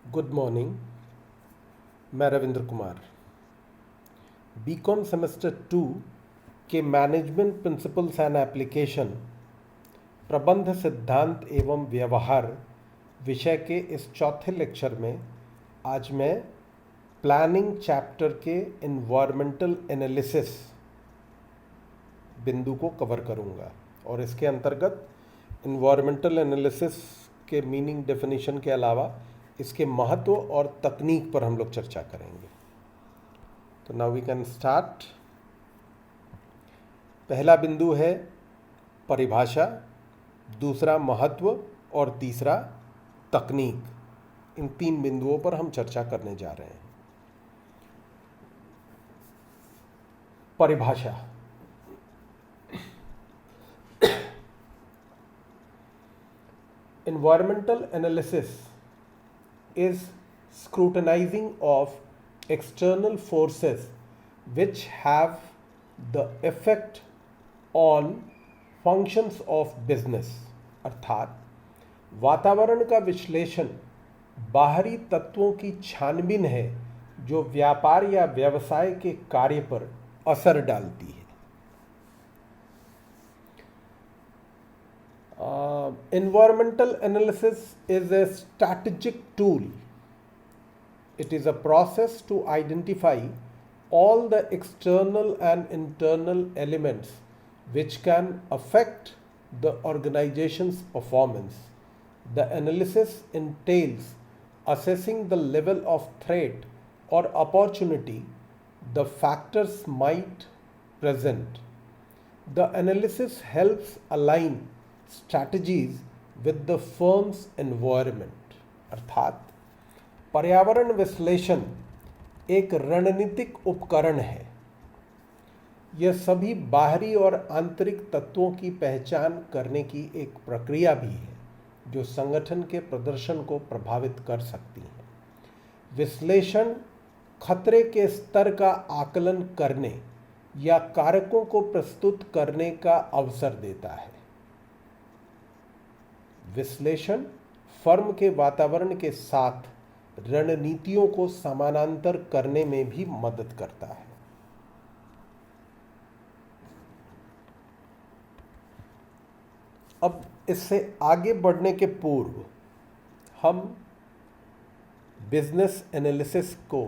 Good morning. मैं Ravindra Kumar BCom semester 2 के management principles and application प्रबंध सिद्धांत एवं व्यवहार विषय के इस चौथे लेक्चर में आज मैं प्लानिंग चैप्टर के इन्वायरमेंटल एनालिसिस बिंदु को कवर करूंगा और इसके अंतर्गत इन्वायरमेंटल एनालिसिस के मीनिंग डेफिनेशन के अलावा इसके महत्व और तकनीक पर हम लोग चर्चा करेंगे। तो नाउ वी कैन स्टार्ट। पहला बिंदु है परिभाषा, दूसरा महत्व और तीसरा तकनीक। इन तीन बिंदुओं पर हम चर्चा करने जा रहे हैं। परिभाषा। Environmental analysis is scrutinizing of external forces which have the effect on functions of business। अर्थात वातावरण का विश्लेषण बाहरी तत्वों की छानबीन है जो व्यापार या व्यवसाय के कार्य पर असर डालती है। Environmental analysis is a strategic tool. It is a process to identify all the external and internal elements which can affect the organization's performance. The analysis entails assessing the level of threat or opportunity the factors might present. The analysis helps align strategies with the firm's environment। अर्थात पर्यावरण विश्लेषण एक रणनीतिक उपकरण है। यह सभी बाहरी और आंतरिक तत्वों की पहचान करने की एक प्रक्रिया भी है जो संगठन के प्रदर्शन को प्रभावित कर सकती है। विश्लेषण खतरे के स्तर का आकलन करने या कारकों को प्रस्तुत करने का अवसर देता है। विश्लेषण फर्म के वातावरण के साथ रणनीतियों को समानांतर करने में भी मदद करता है। अब इससे आगे बढ़ने के पूर्व हम बिजनेस एनालिसिस को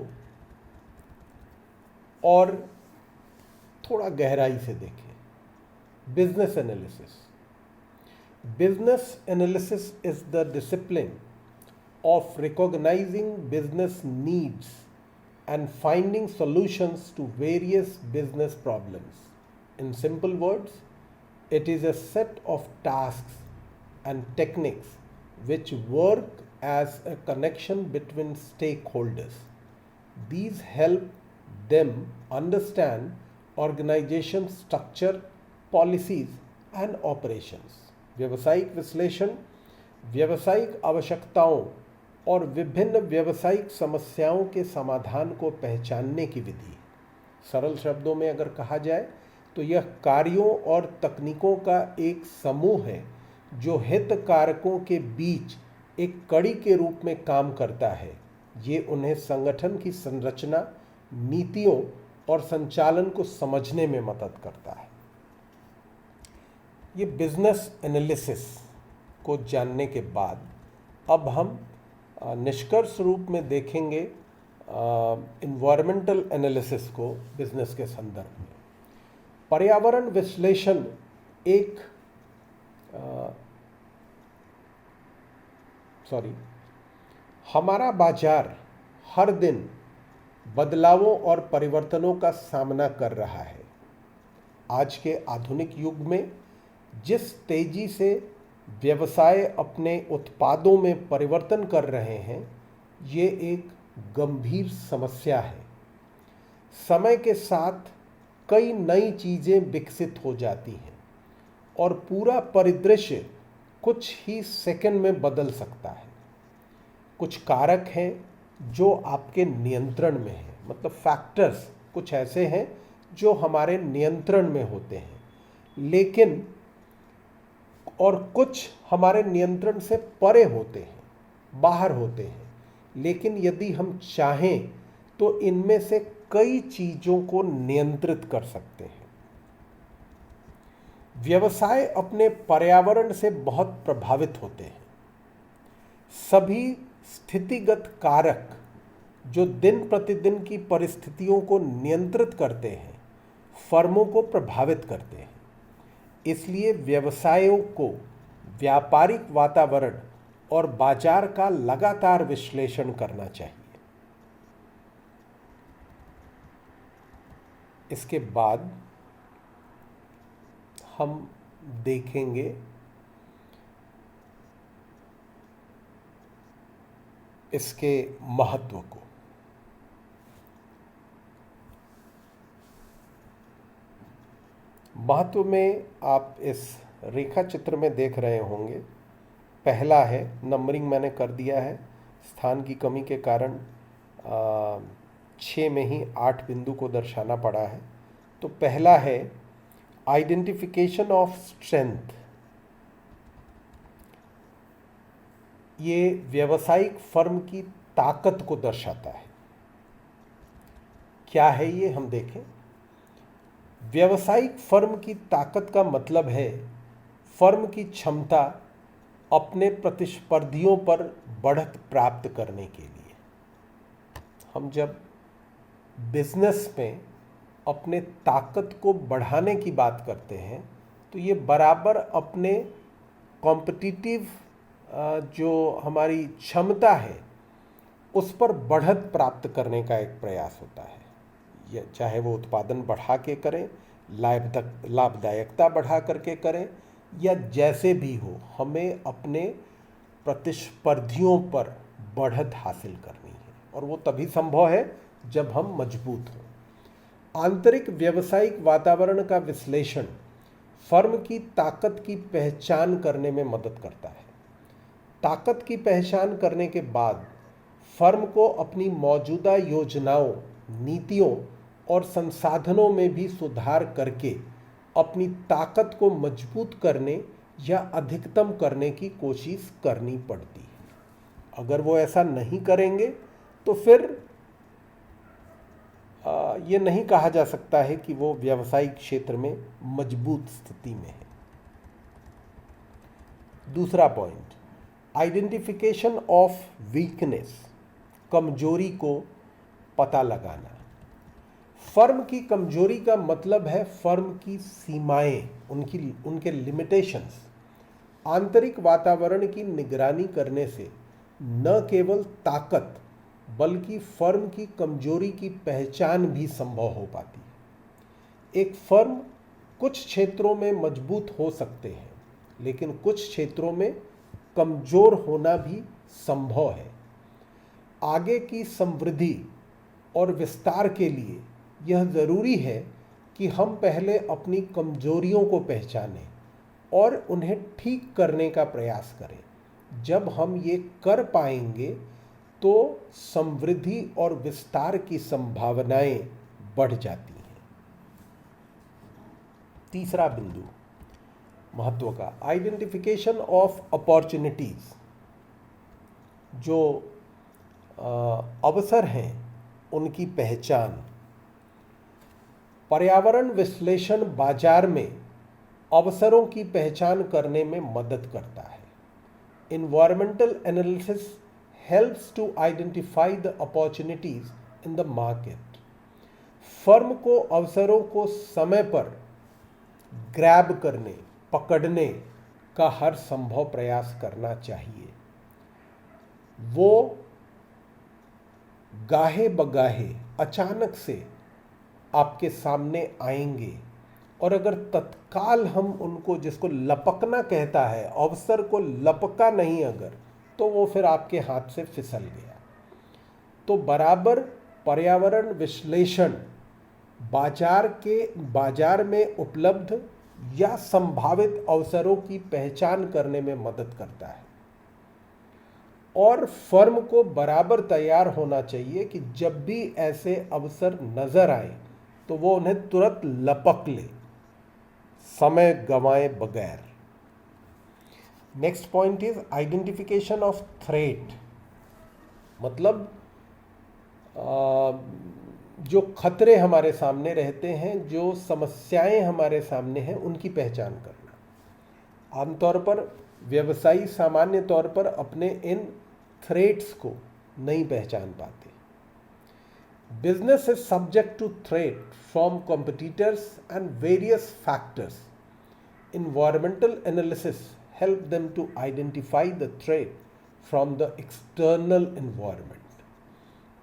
और थोड़ा गहराई से देखें। Business analysis. Business analysis is the discipline of recognizing business needs and finding solutions to various business problems. In simple words, it is a set of tasks and techniques which work as a connection between stakeholders. These help them understand organization structure, policies, and operations. व्यावसायिक विश्लेषण व्यावसायिक आवश्यकताओं और विभिन्न व्यावसायिक समस्याओं के समाधान को पहचानने की विधि। सरल शब्दों में अगर कहा जाए तो यह कार्यों और तकनीकों का एक समूह है जो हितधारकों के बीच एक कड़ी के रूप में काम करता है। ये उन्हें संगठन की संरचना, नीतियों और संचालन को समझने में मदद करता है। ये बिजनेस एनालिसिस को जानने के बाद अब हम निष्कर्ष रूप में देखेंगे इन्वायरमेंटल एनालिसिस को बिजनेस के संदर्भ में। पर्यावरण विश्लेषण एक हमारा बाजार हर दिन बदलावों और परिवर्तनों का सामना कर रहा है। आज के आधुनिक युग में जिस तेजी से व्यवसाय अपने उत्पादों में परिवर्तन कर रहे हैं, ये एक गंभीर समस्या है। समय के साथ कई नई चीज़ें विकसित हो जाती हैं और पूरा परिदृश्य कुछ ही सेकंड में बदल सकता है। कुछ कारक हैं जो आपके नियंत्रण में हैं, मतलब फैक्टर्स कुछ ऐसे हैं जो हमारे नियंत्रण में होते हैं, लेकिन और कुछ हमारे नियंत्रण से परे होते हैं, बाहर होते हैं। लेकिन यदि हम चाहें तो इनमें से कई चीज़ों को नियंत्रित कर सकते हैं। व्यवसाय अपने पर्यावरण से बहुत प्रभावित होते हैं। सभी स्थितिगत कारक जो दिन प्रतिदिन की परिस्थितियों को नियंत्रित करते हैं, फर्मों को प्रभावित करते हैं। इसलिए व्यवसायों को व्यापारिक वातावरण और बाजार का लगातार विश्लेषण करना चाहिए। इसके बाद हम देखेंगे इसके महत्व को। महत्व में आप इस रेखा चित्र में देख रहे होंगे, पहला है, नंबरिंग मैंने कर दिया है, स्थान की कमी के कारण 6 में ही 8 बिंदु को दर्शाना पड़ा है। तो पहला है आइडेंटिफिकेशन ऑफ स्ट्रेंथ। ये व्यावसायिक फर्म की ताकत को दर्शाता है। क्या है ये, हम देखें। व्यावसायिक फर्म की ताकत का मतलब है फर्म की क्षमता अपने प्रतिस्पर्धियों पर बढ़त प्राप्त करने के लिए। हम जब बिजनेस में अपने ताकत को बढ़ाने की बात करते हैं तो ये बराबर अपने कॉम्पिटिटिव जो हमारी क्षमता है उस पर बढ़त प्राप्त करने का एक प्रयास होता है। यह चाहे वो उत्पादन बढ़ा के करें, लाभदायकता बढ़ा करके करें, या जैसे भी हो, हमें अपने प्रतिस्पर्धियों पर बढ़त हासिल करनी है। और वो तभी संभव है जब हम मजबूत हों। आंतरिक व्यावसायिक वातावरण का विश्लेषण फर्म की ताकत की पहचान करने में मदद करता है। ताकत की पहचान करने के बाद फर्म को अपनी मौजूदा योजनाओं, नीतियों और संसाधनों में भी सुधार करके अपनी ताकत को मजबूत करने या अधिकतम करने की कोशिश करनी पड़ती है। अगर वो ऐसा नहीं करेंगे तो फिर ये नहीं कहा जा सकता है कि वो व्यावसायिक क्षेत्र में मजबूत स्थिति में है। दूसरा पॉइंट, आइडेंटिफिकेशन ऑफ वीकनेस, कमजोरी को पता लगाना। फर्म की कमजोरी का मतलब है फर्म की सीमाएं, उनके लिमिटेशंस। आंतरिक वातावरण की निगरानी करने से न केवल ताकत बल्कि फर्म की कमजोरी की पहचान भी संभव हो पाती है। एक फर्म कुछ क्षेत्रों में मजबूत हो सकते हैं, लेकिन कुछ क्षेत्रों में कमजोर होना भी संभव है। आगे की समृद्धि और विस्तार के लिए यह ज़रूरी है कि हम पहले अपनी कमजोरियों को पहचानें और उन्हें ठीक करने का प्रयास करें। जब हम ये कर पाएंगे तो समृद्धि और विस्तार की संभावनाएं बढ़ जाती हैं। तीसरा बिंदु महत्व का, आइडेंटिफिकेशन ऑफ अपॉर्चुनिटीज। जो अवसर हैं उनकी पहचान। पर्यावरण विश्लेषण बाजार में अवसरों की पहचान करने में मदद करता है। Environmental analysis helps to identify the opportunities in the market. Firm को अवसरों को समय पर ग्रैब करने, पकड़ने का हर संभव प्रयास करना चाहिए। वो गाहे बगाहे अचानक से आपके सामने आएंगे और अगर तत्काल हम उनको, जिसको लपकना कहता है, अवसर को लपका नहीं अगर, तो वो फिर आपके हाथ से फिसल गया। तो बराबर पर्यावरण विश्लेषण बाजार में उपलब्ध या संभावित अवसरों की पहचान करने में मदद करता है। और फर्म को बराबर तैयार होना चाहिए कि जब भी ऐसे अवसर नजर आए तो वो उन्हें तुरंत लपक ले, समय गंवाए बगैर। Next point is identification of threat. मतलब जो खतरे हमारे सामने रहते हैं, जो समस्याएं हमारे सामने हैं, उनकी पहचान करना। आमतौर पर व्यवसायी सामान्य तौर पर अपने इन थ्रेट्स को नहीं पहचान पाते। Business is subject to threat from competitors and various factors. Environmental analysis help them to identify the threat from the external environment.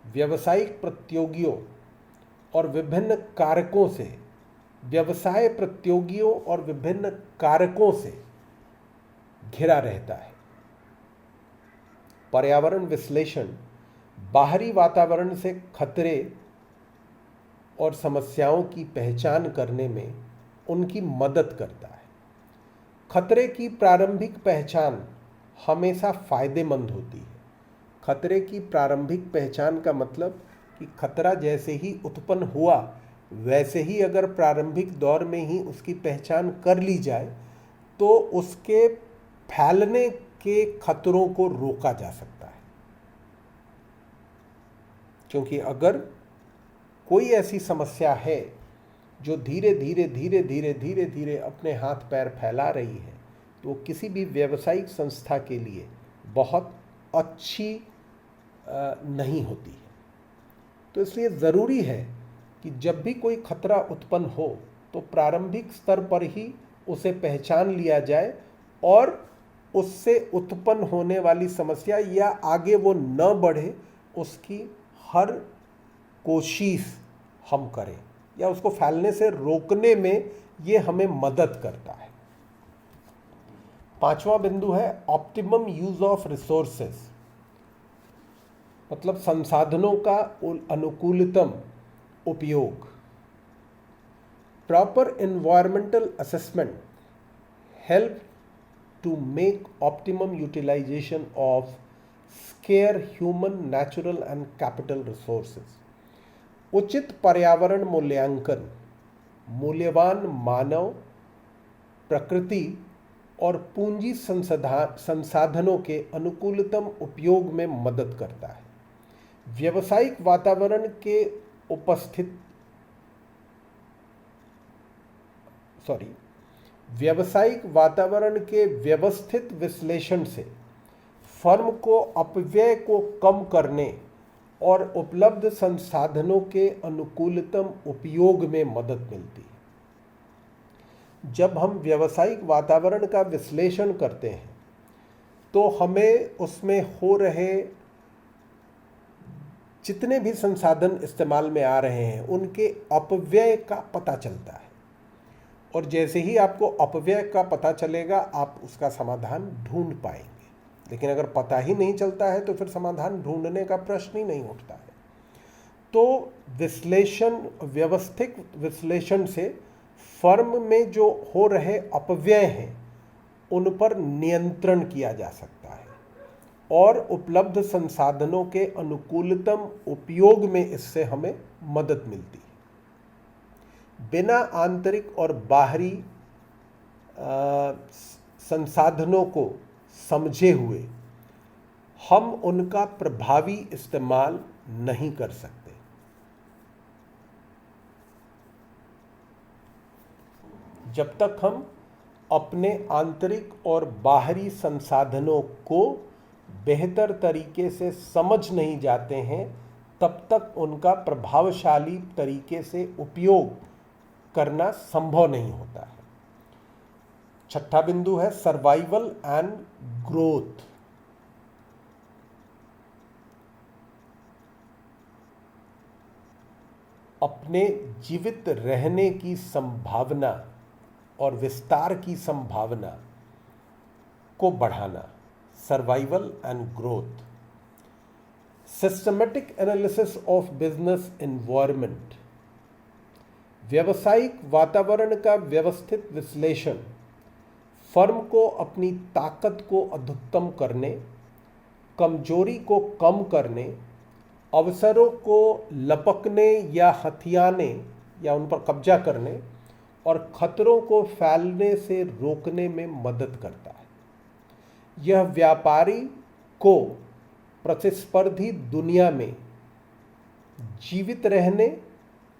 व्यावसायिक प्रतियोगियों और विभिन्न कारकों से व्यवसाय प्रतियोगियों और विभिन्न कारकों से घिरा रहता है। पर्यावरण विश्लेषण बाहरी वातावरण से खतरे और समस्याओं की पहचान करने में उनकी मदद करता है। खतरे की प्रारंभिक पहचान हमेशा फायदेमंद होती है। खतरे की प्रारंभिक पहचान का मतलब कि खतरा जैसे ही उत्पन्न हुआ वैसे ही अगर प्रारंभिक दौर में ही उसकी पहचान कर ली जाए तो उसके फैलने के खतरों को रोका जा सकता है। क्योंकि अगर कोई ऐसी समस्या है जो धीरे धीरे अपने हाथ पैर फैला रही है तो वो किसी भी व्यावसायिक संस्था के लिए बहुत अच्छी नहीं होती है। तो इसलिए ज़रूरी है कि जब भी कोई खतरा उत्पन्न हो तो प्रारंभिक स्तर पर ही उसे पहचान लिया जाए और उससे उत्पन्न होने वाली समस्या या आगे वो न बढ़े उसकी हर कोशिश हम करें या उसको फैलने से रोकने में ये हमें मदद करता है। पांचवा बिंदु है ऑप्टिमम यूज ऑफ रिसोर्सेस, मतलब संसाधनों का अनुकूलतम उपयोग। Proper environmental assessment help to make optimum utilisation of scarce human, natural and capital resources. उचित पर्यावरण मूल्यांकन मूल्यवान मानव, प्रकृति और पूंजी संसाधनों के अनुकूलतम उपयोग में मदद करता है। व्यावसायिक वातावरण के व्यावसायिक वातावरण के व्यवस्थित विश्लेषण से फर्म को अपव्यय को कम करने और उपलब्ध संसाधनों के अनुकूलतम उपयोग में मदद मिलती है। जब हम व्यावसायिक वातावरण का विश्लेषण करते हैं तो हमें उसमें हो रहे जितने भी संसाधन इस्तेमाल में आ रहे हैं उनके अपव्यय का पता चलता है, और जैसे ही आपको अपव्यय का पता चलेगा आप उसका समाधान ढूंढ पाएंगे। लेकिन अगर पता ही नहीं चलता है तो फिर समाधान ढूंढने का प्रश्न ही नहीं उठता है। तो विश्लेषण, व्यवस्थित विश्लेषण से फर्म में जो हो रहे अपव्यय हैं उन पर नियंत्रण किया जा सकता है और उपलब्ध संसाधनों के अनुकूलतम उपयोग में इससे हमें मदद मिलती है। बिना आंतरिक और बाहरी संसाधनों को समझे हुए हम उनका प्रभावी इस्तेमाल नहीं कर सकते। जब तक हम अपने आंतरिक और बाहरी संसाधनों को बेहतर तरीके से समझ नहीं जाते हैं तब तक उनका प्रभावशाली तरीके से उपयोग करना संभव नहीं होता है। छठा बिंदु है सर्वाइवल एंड ग्रोथ। अपने जीवित रहने की संभावना और विस्तार की संभावना को बढ़ाना, survival and growth. Systematic analysis of business environment, व्यावसायिक वातावरण का व्यवस्थित विश्लेषण फर्म को अपनी ताकत को अधिकतम करने, कमजोरी को कम करने, अवसरों को लपकने या हथियाने या उन पर कब्जा करने और खतरों को फैलने से रोकने में मदद करता है। यह व्यापारी को प्रतिस्पर्धी दुनिया में जीवित रहने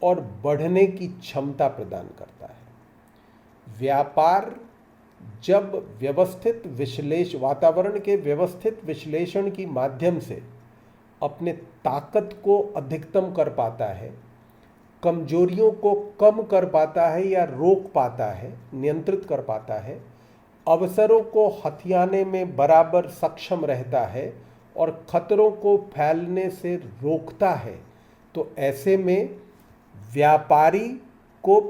और बढ़ने की क्षमता प्रदान करता है। व्यापार जब वातावरण के व्यवस्थित विश्लेषण की माध्यम से अपने ताकत को अधिकतम कर पाता है, कमजोरियों को कम कर पाता है या रोक पाता है, नियंत्रित कर पाता है, अवसरों को हथियाने में बराबर सक्षम रहता है और खतरों को फैलने से रोकता है, तो ऐसे में व्यापार को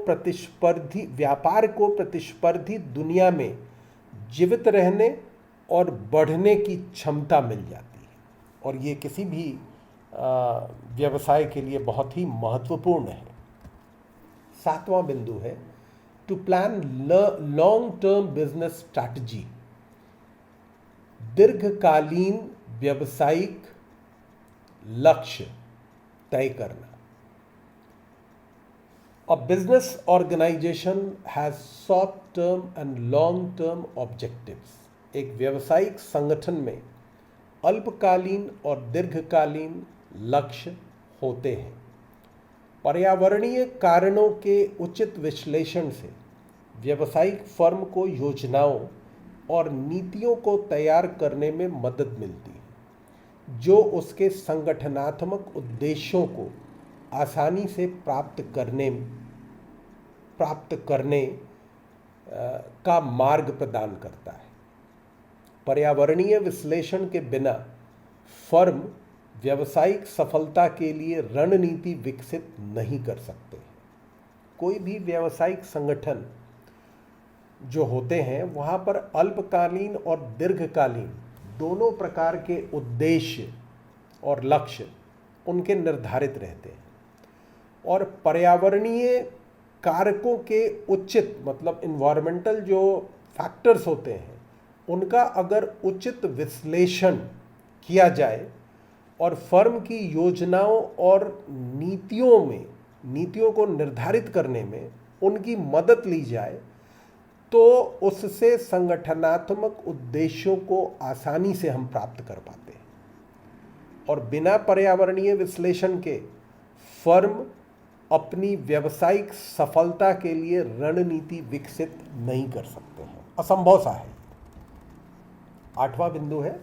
प्रतिस्पर्धी दुनिया में जीवित रहने और बढ़ने की क्षमता मिल जाती है। और ये किसी भी व्यवसाय के लिए बहुत ही महत्वपूर्ण है। 7वां बिंदु है to plan long term business strategy, दीर्घकालीन व्यवसायिक लक्ष्य तय करना। A business organization has short-term and long-term objectives. एक व्यावसायिक संगठन में अल्पकालीन और दीर्घकालीन लक्ष्य होते हैं। पर्यावरणीय कारणों के उचित विश्लेषण से व्यावसायिक फर्म को योजनाओं और नीतियों को तैयार करने में मदद मिलती है, जो उसके संगठनात्मक उद्देश्यों को आसानी से प्राप्त करने का मार्ग प्रदान करता है। पर्यावरणीय विश्लेषण के बिना फर्म व्यावसायिक सफलता के लिए रणनीति विकसित नहीं कर सकते। कोई भी व्यावसायिक संगठन जो होते हैं वहाँ पर अल्पकालीन और दीर्घकालीन दोनों प्रकार के उद्देश्य और लक्ष्य उनके निर्धारित रहते हैं। और पर्यावरणीय कारकों के उचित इन्वायरमेंटल जो फैक्टर्स होते हैं उनका अगर उचित विश्लेषण किया जाए और फर्म की योजनाओं और नीतियों को निर्धारित करने में उनकी मदद ली जाए, तो उससे संगठनात्मक उद्देश्यों को आसानी से हम प्राप्त कर पाते हैं। और बिना पर्यावरणीय विश्लेषण के फर्म अपनी व्यावसायिक सफलता के लिए रणनीति विकसित नहीं कर सकते हैं, असंभव सा है। 8वां बिंदु है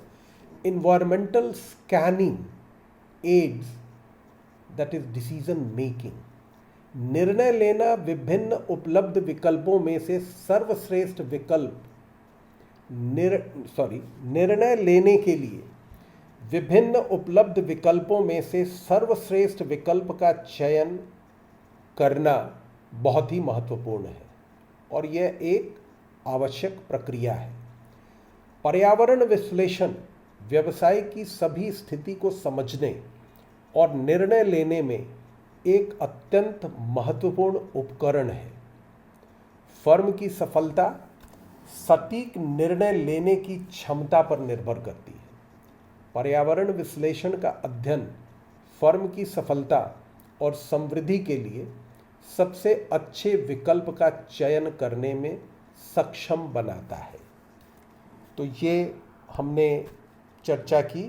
environmental scanning aids that is decision making. निर्णय लेना विभिन्न उपलब्ध विकल्पों में से सर्वश्रेष्ठ विकल्प निर्णय लेने के लिए विभिन्न उपलब्ध विकल्पों में से सर्वश्रेष्ठ विकल्प का चयन करना बहुत ही महत्वपूर्ण है और यह एक आवश्यक प्रक्रिया है। पर्यावरण विश्लेषण व्यवसाय की सभी स्थिति को समझने और निर्णय लेने में एक अत्यंत महत्वपूर्ण उपकरण है। फर्म की सफलता सटीक निर्णय लेने की क्षमता पर निर्भर करती है। पर्यावरण विश्लेषण का अध्ययन फर्म की सफलता और समृद्धि के लिए सबसे अच्छे विकल्प का चयन करने में सक्षम बनाता है। तो ये हमने चर्चा की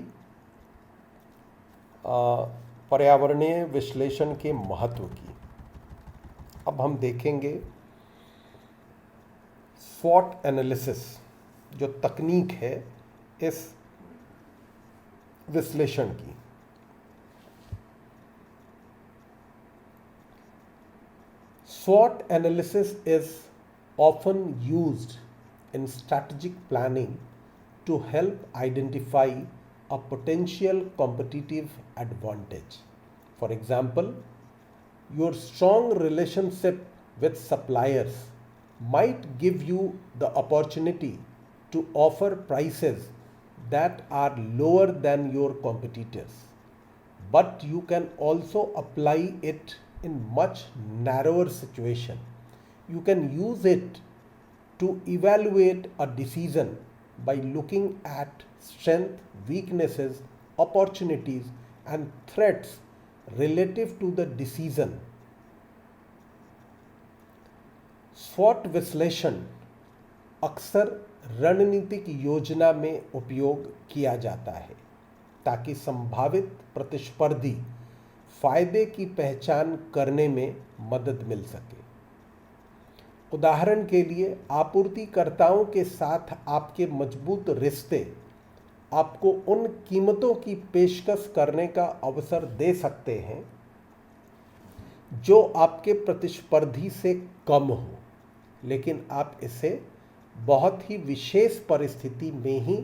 पर्यावरणीय विश्लेषण के महत्व की। अब हम देखेंगे स्वॉट एनालिसिस, जो तकनीक है इस विश्लेषण की। SWOT analysis is often used in strategic planning to help identify a potential competitive advantage. For example, your strong relationship with suppliers might give you the opportunity to offer prices that are lower than your competitors, but you can also apply it in much narrower situation. You can use it to evaluate a decision by looking at strength, weaknesses, opportunities and threats relative to the decision. SWOT विश्लेषण अक्सर रणनीतिक योजना में उपयोग किया जाता है। ताकि संभावित प्रतिस्पर्धी फायदे की पहचान करने में मदद मिल सके। उदाहरण के लिए, आपूर्तिकर्ताओं के साथ आपके मजबूत रिश्ते आपको उन कीमतों की पेशकश करने का अवसर दे सकते हैं जो आपके प्रतिस्पर्धी से कम हो, लेकिन आप इसे बहुत ही विशेष परिस्थिति में ही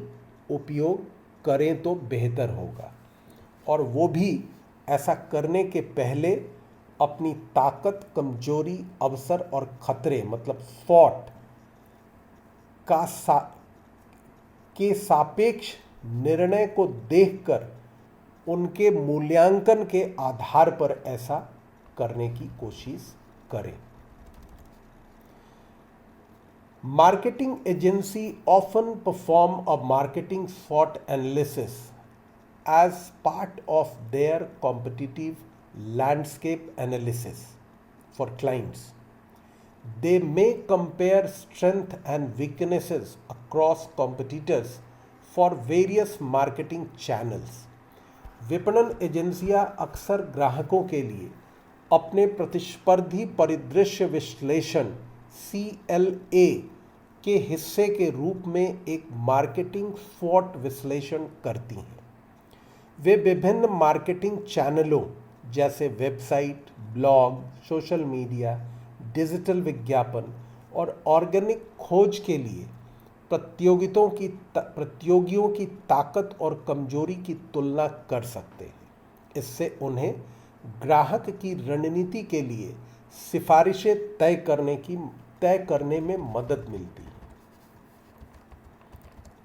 उपयोग करें तो बेहतर होगा, और वो भी ऐसा करने के पहले अपनी ताकत, कमजोरी, अवसर और खतरे मतलब SWOT के सापेक्ष निर्णय को देखकर उनके मूल्यांकन के आधार पर ऐसा करने की कोशिश करें। Marketing agency often perform a marketing SWOT analysis as part of their competitive landscape analysis for clients. They may compare strengths and weaknesses across competitors for various marketing channels. विपणन एजेंसियां अक्सर ग्राहकों के लिए अपने प्रतिस्पर्धी परिदृश्य विश्लेषण CLA के हिस्से के रूप में एक मार्केटिंग SWOT विश्लेषण करती हैं। वे विभिन्न मार्केटिंग चैनलों जैसे website, blog, social media, digital विज्ञापन और ऑर्गेनिक खोज के लिए प्रतियोगियों की ताकत और कमजोरी की तुलना कर सकते हैं। इससे उन्हें ग्राहक की रणनीति के लिए सिफारिशें तय करने में मदद मिलती है।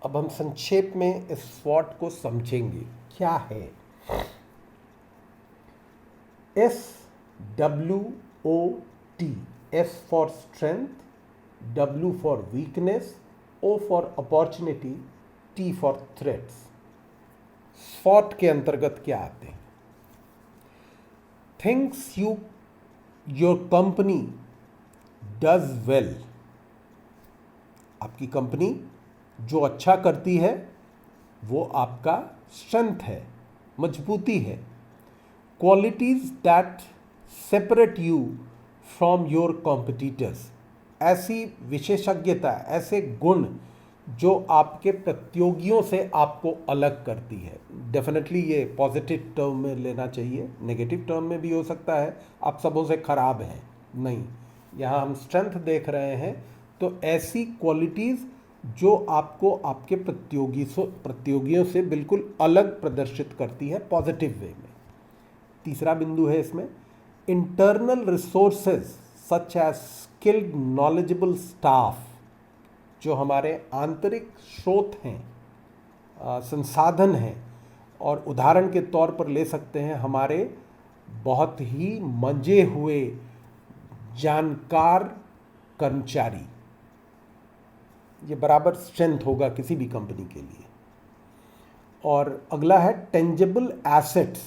अब हम संक्षेप में इस SWOT को समझेंगे। क्या है SWOT? S for strength, W for weakness, O for opportunity, T for threats. SWOT के अंतर्गत क्या आते हैं? Things your company does well. आपकी कंपनी जो अच्छा करती है वो आपका स्ट्रेंथ है, मजबूती है। Qualities that separate you from your competitors. ऐसी विशेषज्ञता, ऐसे गुण जो आपके प्रतियोगियों से आपको अलग करती है। डेफिनेटली ये पॉजिटिव टर्म में लेना चाहिए, नेगेटिव टर्म में भी हो सकता है आप सबों से खराब हैं, नहीं, यहाँ हम स्ट्रेंथ देख रहे हैं। तो ऐसी क्वालिटीज़ जो आपको आपके प्रतियोगियों से बिल्कुल अलग प्रदर्शित करती है पॉजिटिव वे में। तीसरा बिंदु है इसमें internal resources such as skilled knowledgeable staff. जो हमारे आंतरिक स्रोत हैं, संसाधन हैं, और उदाहरण के तौर पर ले सकते हैं हमारे बहुत ही मंजे हुए जानकार कर्मचारी। ये बराबर स्ट्रेंथ होगा किसी भी कंपनी के लिए। और अगला है tangible assets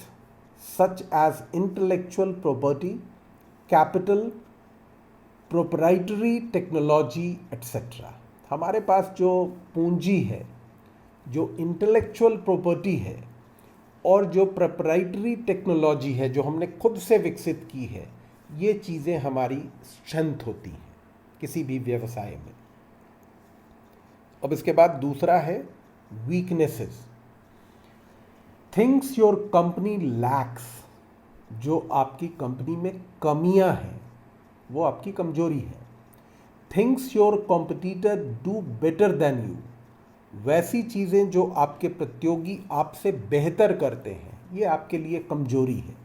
such as intellectual property, capital, proprietary technology etcetera. हमारे पास जो पूंजी है, जो इंटेलेक्चुअल प्रॉपर्टी है और जो प्रोप्राइटरी टेक्नोलॉजी है जो हमने खुद से विकसित की है, ये चीज़ें हमारी स्ट्रेंथ होती हैं किसी भी व्यवसाय में। अब इसके बाद दूसरा है weaknesses. Things your company lakhs. जो आपकी कंपनी में कमियां हैं वो आपकी कमजोरी है। Things your competitor do better than you. वैसी चीज़ें जो आपके प्रतियोगी आपसे बेहतर करते हैं, ये आपके लिए कमजोरी है।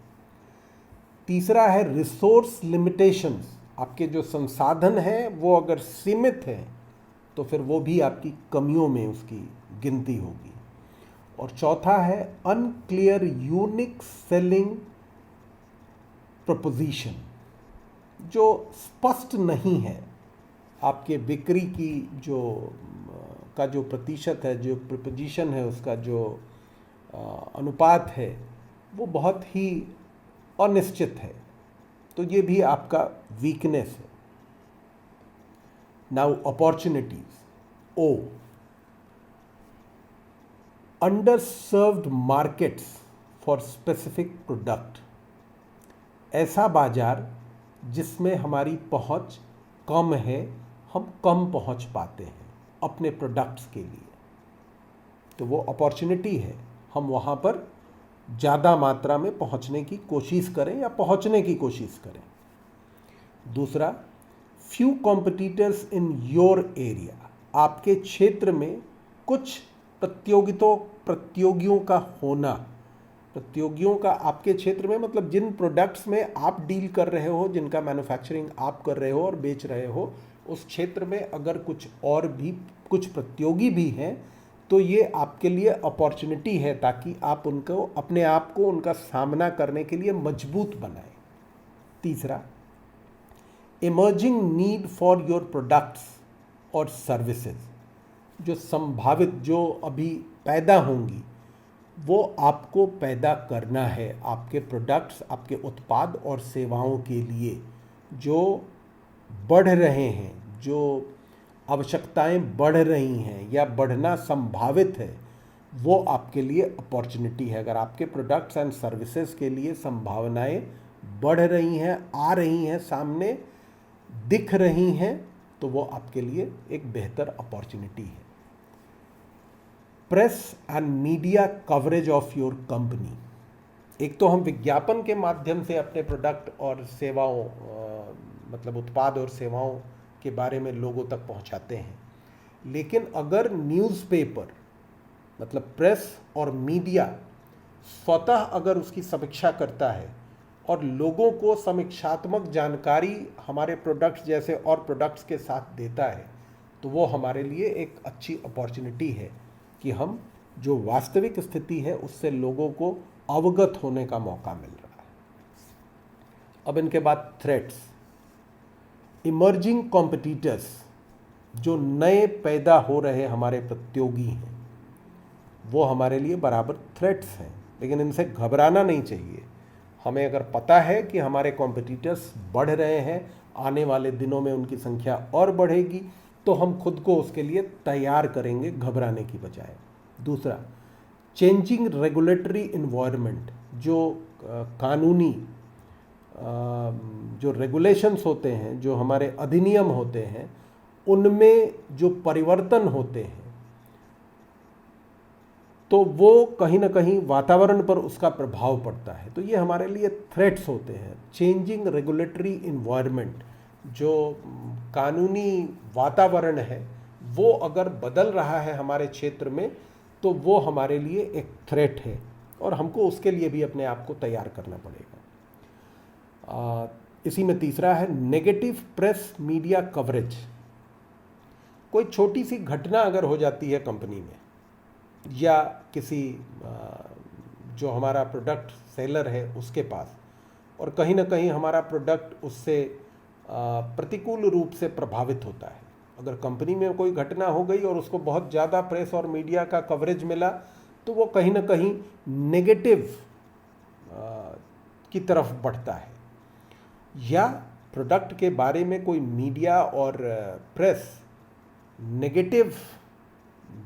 तीसरा है रिसोर्स लिमिटेशंस। आपके जो संसाधन हैं वो अगर सीमित हैं तो फिर वो भी आपकी कमियों में उसकी गिनती होगी। और चौथा है अनक्लियर यूनिक सेलिंग प्रपोजिशन। जो स्पष्ट नहीं है, आपके बिक्री की जो प्रतिशत है, जो प्रपोजिशन है, उसका जो अनुपात है, वो बहुत ही अनिश्चित है। तो ये भी आपका वीकनेस है। Now opportunities, O. Under served markets for specific product, ऐसा बाजार जिसमें हमारी पहुंच कम है, हम कम पहुंच पाते हैं अपने प्रोडक्ट्स के लिए, तो वो अपॉर्चुनिटी है, हम वहाँ पर ज़्यादा मात्रा में पहुँचने की कोशिश करें या पहुँचने की कोशिश करें। दूसरा, few competitors in your area, आपके क्षेत्र में कुछ प्रतियोगियों का होना। प्रतियोगियों का आपके क्षेत्र में मतलब जिन प्रोडक्ट्स में आप डील कर रहे हो, जिनका मैन्युफैक्चरिंग आप कर रहे हो और बेच रहे हो, उस क्षेत्र में अगर कुछ और भी कुछ प्रतियोगी भी हैं तो ये आपके लिए अपॉर्चुनिटी है, ताकि आप उनको अपने आप को उनका सामना करने के लिए मजबूत बनाएं। तीसरा, emerging need for your products और सर्विसेज, जो संभावित जो अभी पैदा होंगी वो आपको पैदा करना है। आपके प्रोडक्ट्स, आपके उत्पाद और सेवाओं के लिए जो बढ़ रहे हैं, जो आवश्यकताएं बढ़ रही हैं या बढ़ना संभावित है, वो आपके लिए अपॉर्चुनिटी है। अगर आपके प्रोडक्ट्स एंड सर्विसेज के लिए संभावनाएं बढ़ रही हैं, आ रही हैं, सामने दिख रही हैं, तो वो आपके लिए एक बेहतर अपॉर्चुनिटी है। Press and media coverage of your company, एक तो हम विज्ञापन के माध्यम से अपने प्रोडक्ट और सेवाओं मतलब उत्पाद और सेवाओं के बारे में लोगों तक पहुंचाते हैं, लेकिन अगर न्यूज़पेपर मतलब प्रेस और मीडिया स्वतः अगर उसकी समीक्षा करता है और लोगों को समीक्षात्मक जानकारी हमारे प्रोडक्ट्स जैसे और प्रोडक्ट्स के साथ देता है, तो वो हमारे लिए एक अच्छी अपॉर्चुनिटी है कि हम जो वास्तविक स्थिति है उससे लोगों को अवगत होने का मौका मिल रहा है। अब इनके बाद थ्रेट्स, इमर्जिंग कॉम्पिटिटर्स, जो नए पैदा हो रहे हमारे प्रतियोगी हैं, वो हमारे लिए बराबर थ्रेट्स हैं, लेकिन इनसे घबराना नहीं चाहिए। हमें अगर पता है कि हमारे कॉम्पिटिटर्स बढ़ रहे हैं, आने वाले दिनों में उनकी संख्या और बढ़ेगी, तो हम खुद को उसके लिए तैयार करेंगे, घबराने की बजाय। दूसरा, चेंजिंग रेगुलेटरी इन्वायरमेंट, जो कानूनी जो रेगुलेशंस होते हैं, जो हमारे अधिनियम होते हैं, उनमें जो परिवर्तन होते हैं, तो वो कहीं ना कहीं वातावरण पर उसका प्रभाव पड़ता है, तो ये हमारे लिए थ्रेट्स होते हैं। चेंजिंग रेगुलेटरी इन्वायरमेंट, जो कानूनी वातावरण है वो अगर बदल रहा है हमारे क्षेत्र में, तो वो हमारे लिए एक थ्रेट है और हमको उसके लिए भी अपने आप को तैयार करना पड़ेगा। इसी में तीसरा है नेगेटिव प्रेस मीडिया कवरेज। कोई छोटी सी घटना अगर हो जाती है कंपनी में या किसी जो हमारा प्रोडक्ट सेलर है उसके पास, और कहीं ना कहीं हमारा प्रोडक्ट उससे प्रतिकूल रूप से प्रभावित होता है, अगर कंपनी में कोई घटना हो गई और उसको बहुत ज़्यादा प्रेस और मीडिया का कवरेज मिला, तो वो कहीं ना कहीं नेगेटिव की तरफ बढ़ता है, या प्रोडक्ट के बारे में कोई मीडिया और प्रेस नेगेटिव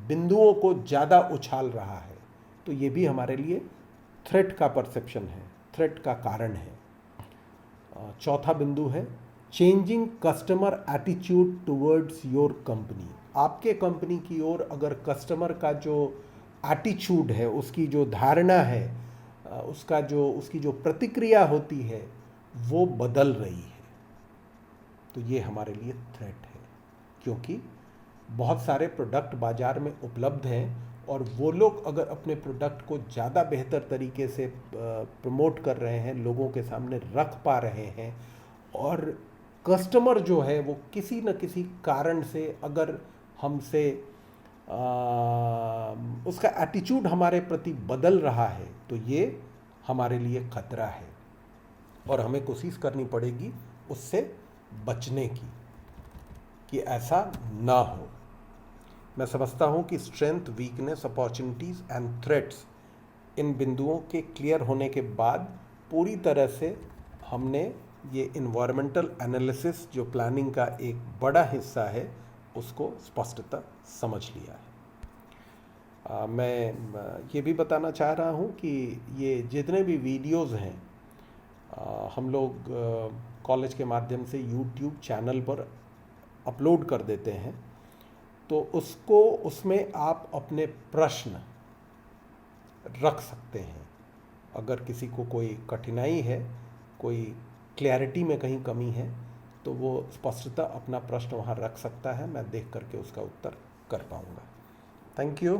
बिंदुओं को ज़्यादा उछाल रहा है, तो ये भी हमारे लिए थ्रेट का परसेप्शन है, थ्रेट का कारण है। चौथा बिंदु है changing customer attitude towards your company. आपके कंपनी की ओर अगर कस्टमर का जो एटीट्यूड है, उसकी जो धारणा है, उसकी जो प्रतिक्रिया होती है, वो बदल रही है, तो ये हमारे लिए थ्रेट है, क्योंकि बहुत सारे प्रोडक्ट बाज़ार में उपलब्ध हैं और वो लोग अगर अपने प्रोडक्ट को ज़्यादा बेहतर तरीके से प्रमोट कर रहे हैं, लोगों के सामने रख पा रहे हैं, और कस्टमर जो है वो किसी न किसी कारण से अगर हमसे उसका एटीट्यूड हमारे प्रति बदल रहा है, तो ये हमारे लिए खतरा है और हमें कोशिश करनी पड़ेगी उससे बचने की, कि ऐसा ना हो। मैं समझता हूँ कि strength, weakness, opportunities and threats, इन बिंदुओं के क्लियर होने के बाद पूरी तरह से हमने ये इन्वायरमेंटल एनालिसिस, जो प्लानिंग का एक बड़ा हिस्सा है, उसको स्पष्टता समझ लिया है। मैं ये भी बताना चाह रहा हूँ कि ये जितने भी वीडियोज़ हैं हम लोग कॉलेज के माध्यम से यूट्यूब चैनल पर अपलोड कर देते हैं, तो उसमें आप अपने प्रश्न रख सकते हैं। अगर किसी को कोई कठिनाई है, कोई क्लैरिटी में कहीं कमी है, तो वो स्पष्टता अपना प्रश्न वहाँ रख सकता है, मैं देख करके उसका उत्तर कर पाऊँगा। Thank you.